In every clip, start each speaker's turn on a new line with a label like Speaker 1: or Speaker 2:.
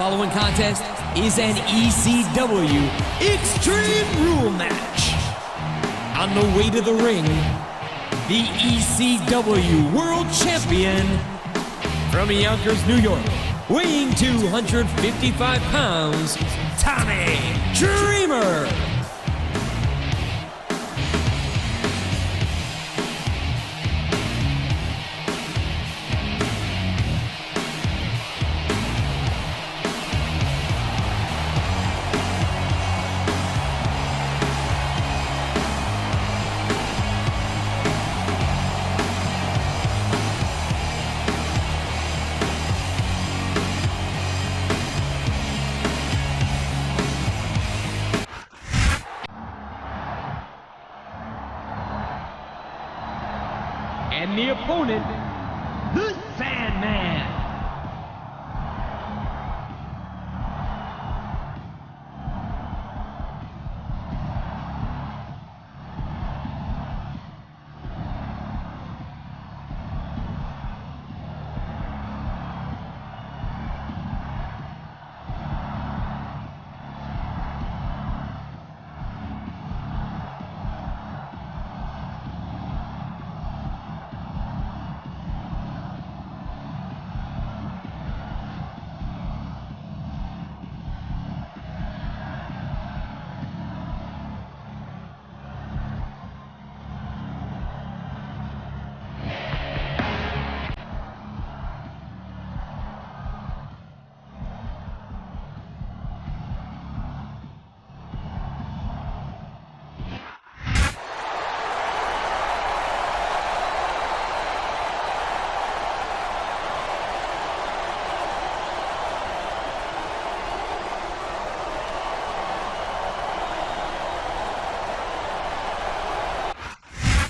Speaker 1: following contest is an ECW Extreme Rule match. On the way to the ring, the ECW World Champion from Yonkers, New York, weighing 255 pounds, Tommy Dreamer. And the opponent, the Sandman.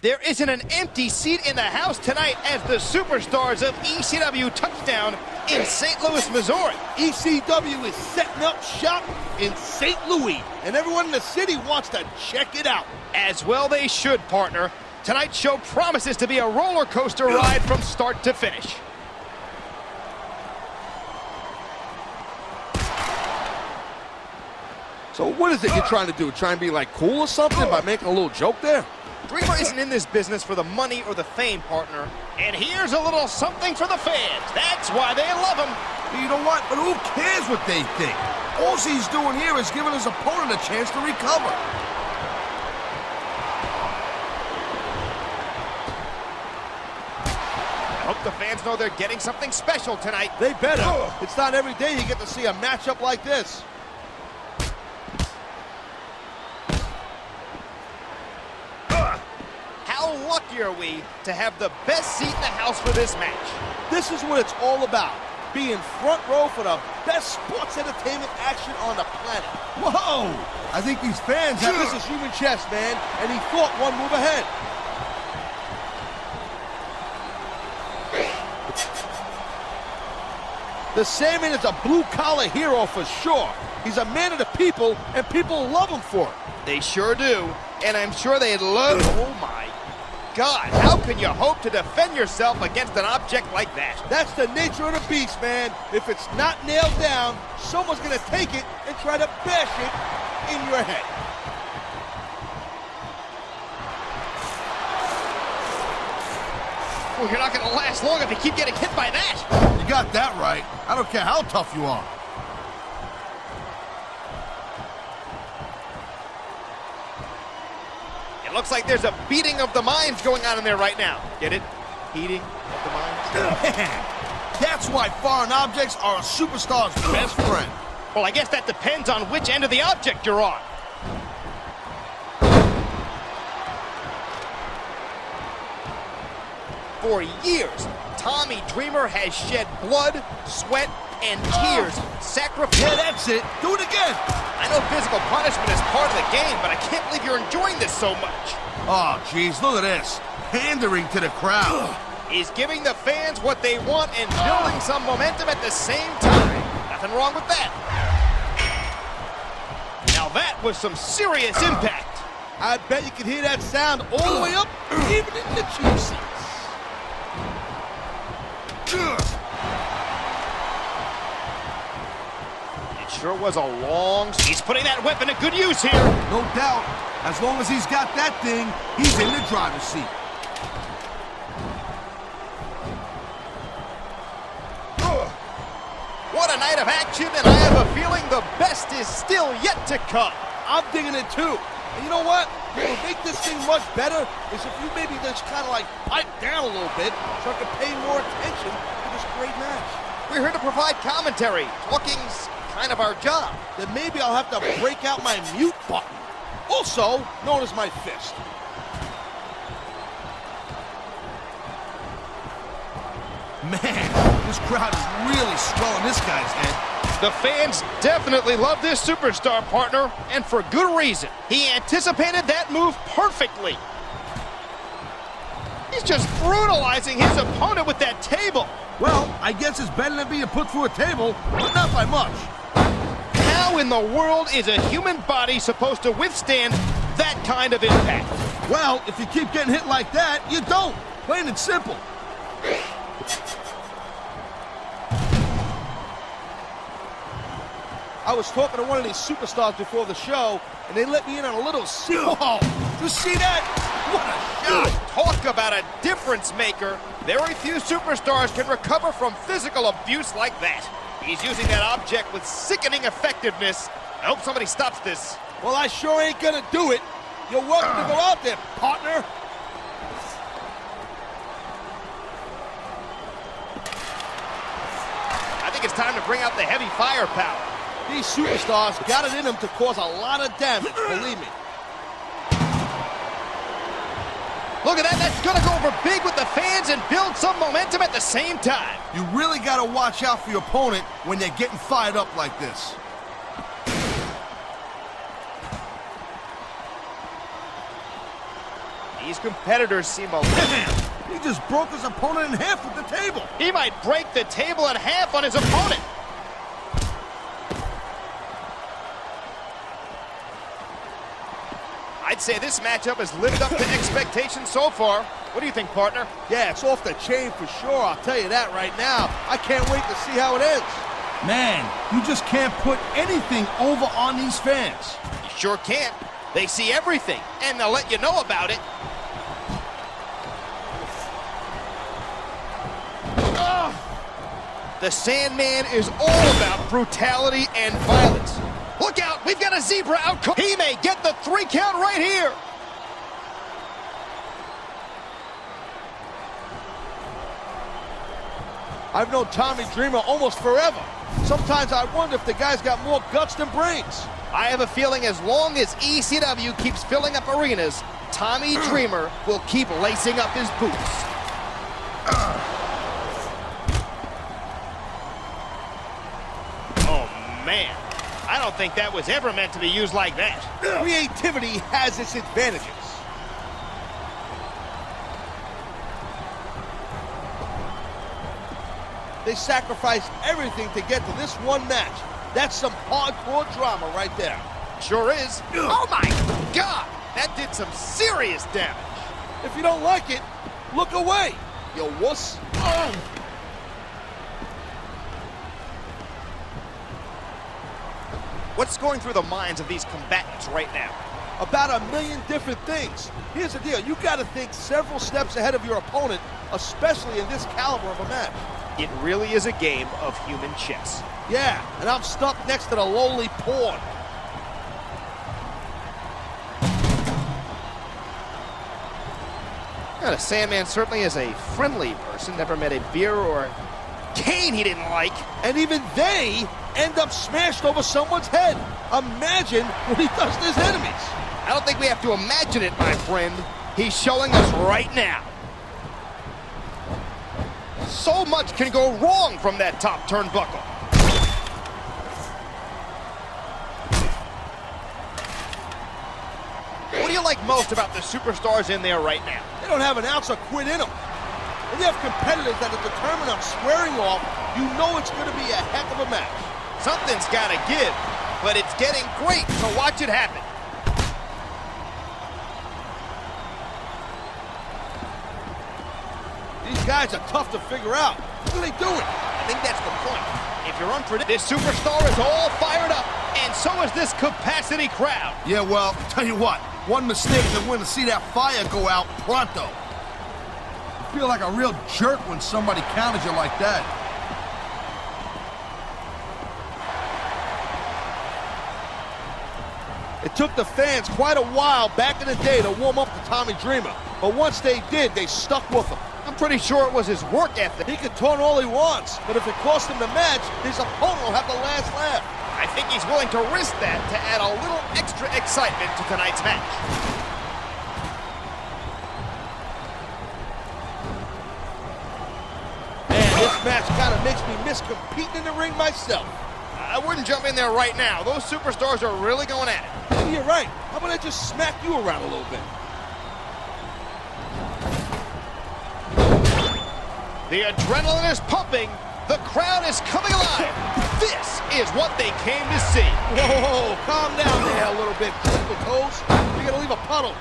Speaker 2: There isn't an empty seat in the house tonight as the superstars of ECW touchdown in St. Louis, Missouri.
Speaker 3: ECW is setting up shop in St. Louis, and everyone in the city wants to check it out.
Speaker 2: As well they should, partner. Tonight's show promises to be a roller coaster ride from start to finish.
Speaker 3: So what is it you're trying to do? Try and be like cool or something by making a little joke there?
Speaker 2: Dreamer isn't in this business for the money or the fame, partner. And here's a little something for the fans. That's why they love him.
Speaker 3: You know what? But who cares what they think? All he's doing here is giving his opponent a chance to recover.
Speaker 2: I hope the fans know they're getting something special tonight.
Speaker 3: They better. It's not every day you get to see a matchup like this.
Speaker 2: How lucky are we to have the best seat in the house for this match?
Speaker 3: This is what it's all about. Being front row for the best sports entertainment action on the planet. Whoa! I think these fans have this is human chess, man, and he thought one move ahead. The Sandman is a blue-collar hero for sure. He's a man of the people, and people love him for it.
Speaker 2: They sure do, and I'm sure they'd love... Oh my God, how can you hope to defend yourself against an object like that?
Speaker 3: That's the nature of the beast, man. If it's not nailed down, someone's gonna take it and try to bash it in your head.
Speaker 2: Well, you're not gonna last long if you keep getting hit by that.
Speaker 3: You got that right. I don't care how tough you are.
Speaker 2: It looks like there's a beating of the minds going on in there right now. Get it? Beating of the minds?
Speaker 3: Man, that's why foreign objects are a superstar's best friend.
Speaker 2: Well, I guess that depends on which end of the object you're on. For years, Tommy Dreamer has shed blood, sweat, and tears, sacrifice.
Speaker 3: Yeah, that's it. Do it again.
Speaker 2: I know physical punishment is part of the game, but I can't believe you're enjoying this so much.
Speaker 3: Oh, jeez, look at this. Pandering to the crowd.
Speaker 2: He's giving the fans what they want and building some momentum at the same time. Nothing wrong with that. Now that was some serious impact.
Speaker 3: I bet you can hear that sound all the way up, even in the cheap seats.
Speaker 2: Sure was a long... He's putting that weapon to good use here.
Speaker 3: No doubt. As long as he's got that thing, he's in the driver's seat.
Speaker 2: What a night of action, and I have a feeling the best is still yet to come.
Speaker 3: I'm digging it too. And you know what? What will make this thing much better is if you maybe just kind of like pipe down a little bit so I can pay more attention to this great match.
Speaker 2: We're here to provide commentary. Talking's kind of our job.
Speaker 3: Then maybe I'll have to break out my mute button, also known as my fist. Man, this crowd is really swelling this guy's head.
Speaker 2: The fans definitely love this superstar, partner, and for good reason. He anticipated that move perfectly. He's just brutalizing his opponent with that table.
Speaker 3: Well, I guess it's better than being put through a table, but not by much.
Speaker 2: How in the world is a human body supposed to withstand that kind of impact?
Speaker 3: Well, if you keep getting hit like that, you don't. Plain and simple. I was talking to one of these superstars before the show, and they let me in on a little secret. Whoa! You see that? What a shot!
Speaker 2: Talk about a difference maker. Very few superstars can recover from physical abuse like that. He's using that object with sickening effectiveness. I hope somebody stops this.
Speaker 3: Well, I sure ain't gonna do it. You're welcome to go out there, partner.
Speaker 2: I think it's time to bring out the heavy firepower.
Speaker 3: These superstars got it in them to cause a lot of damage, believe me.
Speaker 2: Look at that, that's gonna go over big with the fans and build some momentum at the same time.
Speaker 3: You really gotta watch out for your opponent when they're getting fired up like this.
Speaker 2: These competitors seem a little...
Speaker 3: He just broke his opponent in half with the table.
Speaker 2: He might break the table in half on his opponent. I'd say this matchup has lived up to expectations so far. What do you think, partner?
Speaker 3: Yeah, it's off the chain for sure, I'll tell you that right now. I can't wait to see how it ends. Man, you just can't put anything over on these fans.
Speaker 2: You sure can't. They see everything, and they'll let you know about it. The Sandman is all about brutality and violence. Look out, we've got a zebra out. He may get the 3 count right here.
Speaker 3: I've known Tommy Dreamer almost forever. Sometimes I wonder if the guy's got more guts than brains.
Speaker 2: I have a feeling as long as ECW keeps filling up arenas, Tommy Dreamer will keep lacing up his boots. Oh, man. I don't think that was ever meant to be used like that.
Speaker 3: Creativity has its advantages. They sacrificed everything to get to this one match. That's some hardcore drama right there.
Speaker 2: Sure is. Oh my God! That did some serious damage.
Speaker 3: If you don't like it, look away, you wuss.
Speaker 2: What's going through the minds of these combatants right now?
Speaker 3: About a million different things. Here's the deal, you gotta think several steps ahead of your opponent, especially in this caliber of a match.
Speaker 2: It really is a game of human chess.
Speaker 3: Yeah, and I'm stuck next to the lowly pawn.
Speaker 2: Now, the Sandman certainly is a friendly person. Never met a beer or cane he didn't like.
Speaker 3: And even they end up smashed over someone's head. Imagine what he does to his enemies.
Speaker 2: I don't think we have to imagine it, my friend. He's showing us right now. So much can go wrong from that top turnbuckle. What do you like most about the superstars in there right now?
Speaker 3: They don't have an ounce of quit in them. When you have competitors that are determined on squaring off, you know it's going to be a heck of a match.
Speaker 2: Something's got to give, but it's getting great to watch it happen.
Speaker 3: These guys are tough to figure out. What are they doing?
Speaker 2: I think that's the point. If you're unpredictable, this superstar is all fired up, and so is this capacity crowd.
Speaker 3: Yeah, well, tell you what, one mistake and we're going to see that fire go out pronto. You feel like a real jerk when somebody counters you like that. It took the fans quite a while back in the day to warm up to Tommy Dreamer, but once they did, they stuck with him.
Speaker 2: I'm pretty sure it was his work ethic.
Speaker 3: He can taunt all he wants, but if it costs him the match, his opponent will have the last laugh.
Speaker 2: I think he's willing to risk that to add a little extra excitement to tonight's match.
Speaker 3: Man, this match kind of makes me miss competing in the ring myself.
Speaker 2: I wouldn't jump in there right now. Those superstars are really going at it.
Speaker 3: Maybe you're right. How about I just smack you around a little bit?
Speaker 2: The adrenaline is pumping. The crowd is coming alive. This is what they came to see.
Speaker 3: Whoa, calm down there a little bit, Twinkle Toes. You're gonna leave a puddle.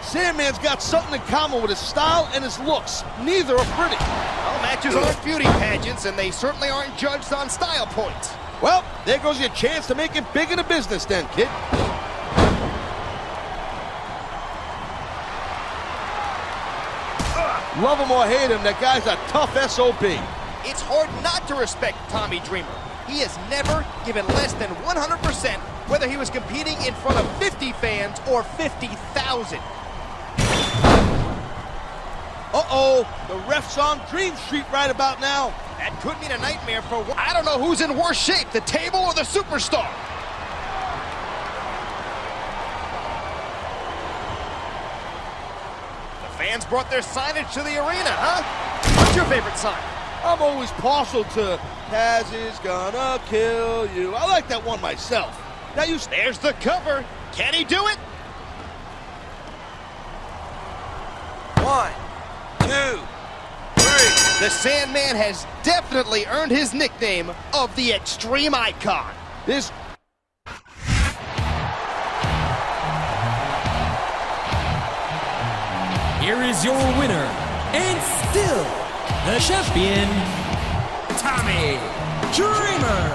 Speaker 3: Sandman's got something in common with his style and his looks. Neither are pretty.
Speaker 2: Well, matches aren't beauty pageants, and they certainly aren't judged on style points.
Speaker 3: Well, there goes your chance to make it big in the business then, kid. Love him or hate him, that guy's a tough SOB.
Speaker 2: It's hard not to respect Tommy Dreamer. He has never given less than 100%, whether he was competing in front of 50 fans or 50,000.
Speaker 3: Uh-oh, the ref's on Dream Street right about now.
Speaker 2: That could mean a nightmare for... I don't know who's in worse shape, the table or the superstar. The fans brought their signage to the arena, huh? What's your favorite sign?
Speaker 3: I'm always partial to Taz is gonna kill you. I like that one myself. Now
Speaker 2: There's the cover. Can he do it?
Speaker 3: 1, 2, 3.
Speaker 2: The Sandman has definitely earned his nickname of the Extreme Icon.
Speaker 3: This...
Speaker 1: Here is your winner, and still the champion, Tommy Dreamer.